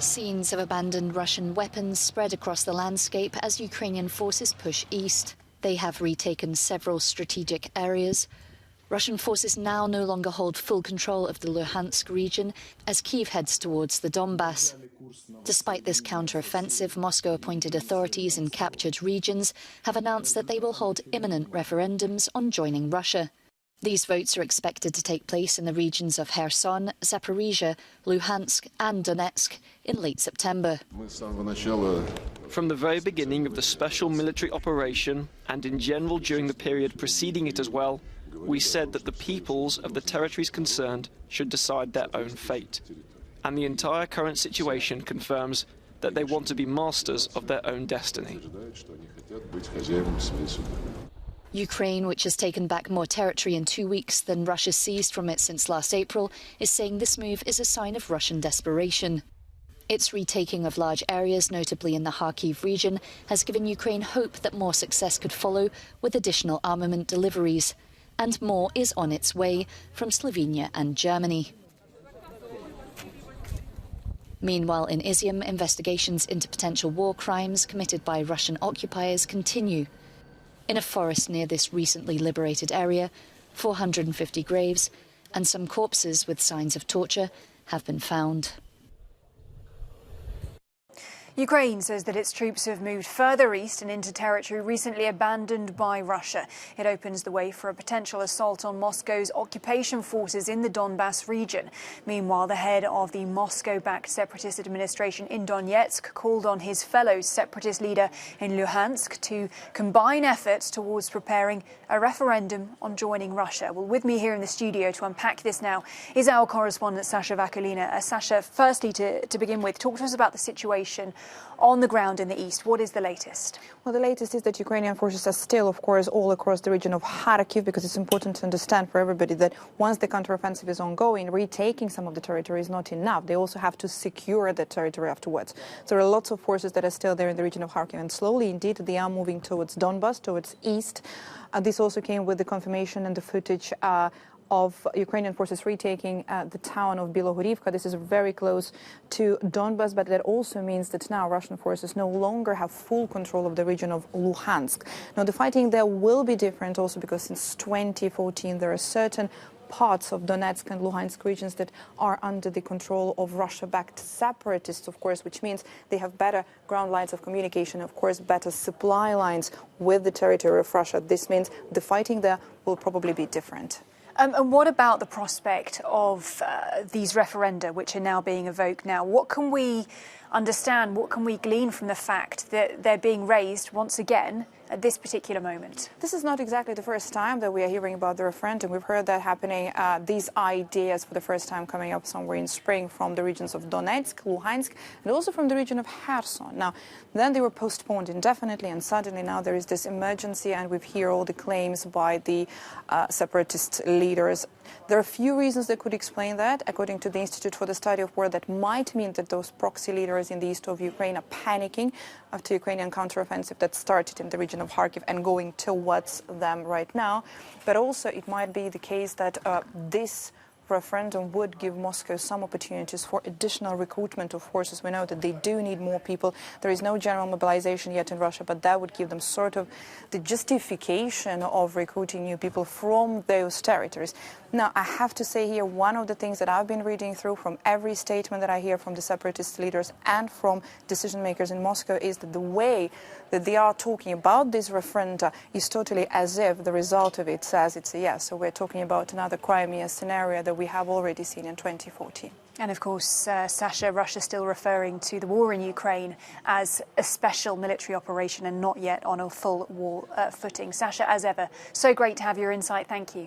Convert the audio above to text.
Scenes of abandoned Russian weapons spread across the landscape as Ukrainian forces push east. They have retaken several strategic areas. Russian forces now no longer hold full control of the Luhansk region as Kyiv heads towards the Donbass. Despite this counteroffensive, Moscow-appointed authorities in captured regions have announced that they will hold imminent referendums on joining Russia. These votes are expected to take place in the regions of Kherson, Zaporizhia, Luhansk and Donetsk in late September. From the very beginning of the special military operation, and in general during the period preceding it as well, we said that the peoples of the territories concerned should decide their own fate. And the entire current situation confirms that they want to be masters of their own destiny. Ukraine, which has taken back more territory in 2 weeks than Russia seized from it since last April, is saying this move is a sign of Russian desperation. Its retaking of large areas, notably in the Kharkiv region, has given Ukraine hope that more success could follow with additional armament deliveries. And more is on its way from Slovenia and Germany. Meanwhile, in Izium, investigations into potential war crimes committed by Russian occupiers continue. In a forest near this recently liberated area, 450 graves and some corpses with signs of torture have been found. Ukraine says that its troops have moved further east and into territory recently abandoned by Russia. It opens the way for a potential assault on Moscow's occupation forces in the Donbass region. Meanwhile, the head of the Moscow-backed separatist administration in Donetsk called on his fellow separatist leader in Luhansk to combine efforts towards preparing a referendum on joining Russia. Well, with me here in the studio to unpack this now is our correspondent Sasha Vakulina. Sasha, firstly, to begin with, talk to us about the situation on the ground in the east. What is the latest? Well, the latest is that Ukrainian forces are still, of course, all across the region of Kharkiv, because it's important to understand for everybody that once the counteroffensive is ongoing, retaking some of the territory is not enough. They also have to secure the territory afterwards. So there are lots of forces that are still there in the region of Kharkiv, and slowly, indeed, they are moving towards Donbass, towards east. This also came with the confirmation and the footage of Ukrainian forces retaking the town of Bilohorivka. This is very close to Donbass, but that also means that now Russian forces no longer have full control of the region of Luhansk. Now, the fighting there will be different also because since 2014 there are certain parts of Donetsk and Luhansk regions that are under the control of Russia-backed separatists, of course, which means they have better ground lines of communication, of course, better supply lines with the territory of Russia. This means the fighting there will probably be different. And what about the prospect of these referenda, which are now being evoked now? What can we understand, what can we glean from the fact that they're being raised once again at this particular moment? This is not exactly the first time that we are hearing about the referendum. We've heard that happening, these ideas for the first time coming up somewhere in spring from the regions of Donetsk, Luhansk, and also from the region of Kherson. Now, then they were postponed indefinitely, and suddenly now there is this emergency, and we hear all the claims by the separatist leaders. There are a few reasons that could explain that. According to the Institute for the Study of War, that might mean that those proxy leaders in the east of Ukraine are panicking after Ukrainian counteroffensive that started in the region of Kharkiv and going towards them right now. But also it might be the case that this referendum would give Moscow some opportunities for additional recruitment of forces. We know that they do need more people. There is no general mobilization yet in Russia, but that would give them sort of the justification of recruiting new people from those territories. Now, I have to say here, one of the things that I've been reading through from every statement that I hear from the separatist leaders and from decision makers in Moscow is that the way that they are talking about this referenda is totally as if the result of it says it's a yes. So we're talking about another Crimea scenario that we have already seen in 2014. And of course, Sasha, Russia still referring to the war in Ukraine as a special military operation and not yet on a full war footing. Sasha, as ever, so great to have your insight. Thank you.